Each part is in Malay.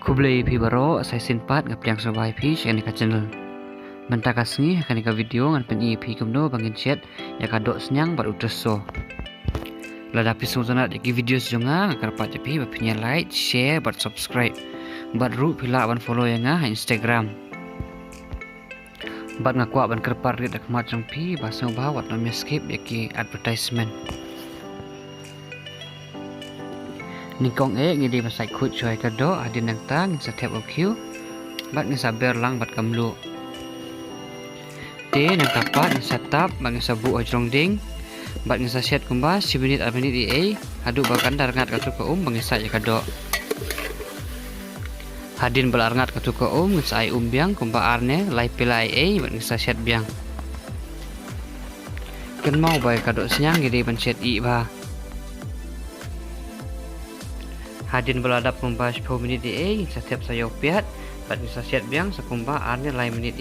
Kublai pi baro sai sinpat ngapiang survive pi channel channel. Banta kasngi akan ika video ngan pen pi kumno bangin chat ya kadok senyang bar uteso. Lada pi sungzana iki video jonga agar pat pi bapinya like, share, bar subscribe. Bar ru pila ban follow yang Instagram. Bar ngakwa ban kerpar rit ak macam pi basang bawat no skip yaki advertisement. Nikong ngidi masai kut cuai kado adin nang tang setiap okyu bat ni saber lang bat kamlu te nang tapat ni satap bang sabu ojrong ding bat ni saset kumba 10 minit a minit ai adu bakan darangat katu ko bang sa ya kado hadin belarngat katu ko ngisai biang kumba arne lai pilai ai bat ni saset biang ken mau bai kado senyang ngidi ban set I ba hadin beladap kumba 10 minit setiap saya piat bat bisa siat biang sekumba arne lain menit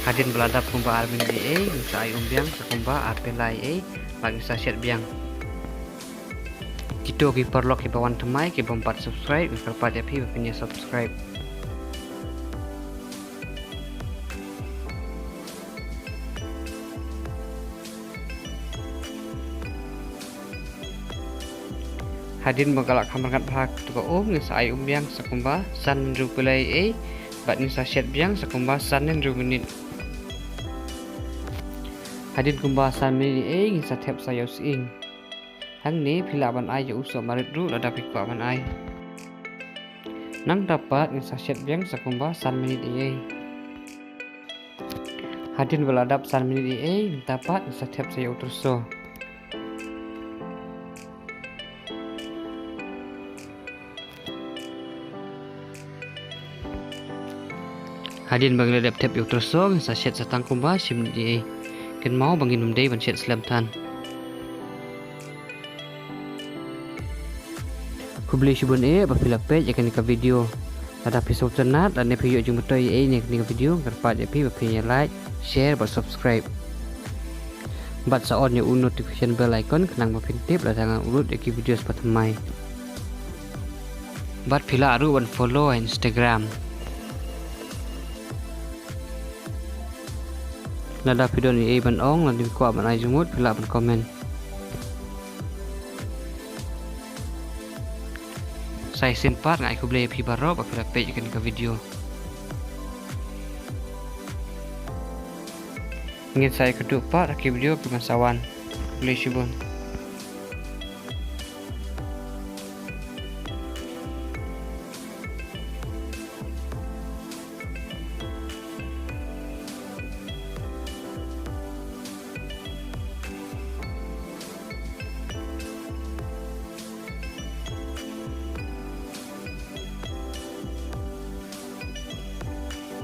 hadin beladap kumba arne menit bisa biang sekumba arne lain bat bisa siat biang Kito ki perlok ki bawan temai ki bompat subscribe kerpat ya pi punya subscribe. Hadin magalak kamarkan phak tuka ni sai biang sakumba san ru pelai bat ni sa set biang sakumba san ru menit. Hadin kumba san menit ni sa thep sa yos ing. Hang ni pila ban ai jo uso marit ru lada pikwa ban ai nang dapat ni saset biang sakumba san menit hadin beladap san menit dapat ni setiap saya uturso hadin bang ledap tep uturso saset satang kumba 10 menit ken mau bangin umdei ban set slam tan Kublai shubun apabila page akan nika video ada episode cenat dan video jumpa nika video kerpat ya pi bapinya like share dan subscribe bat sa on yung notification bell icon kenang mapintip la jangan urut yaki video sepatamai bat pila aru ban follow Instagram nada video ni ban ong nanti ko ban ai jumut pila ban komen saya simpat ngai kublai pi baro apabila page kan ke video ingin saya kedua part video kemasawan kublai shubun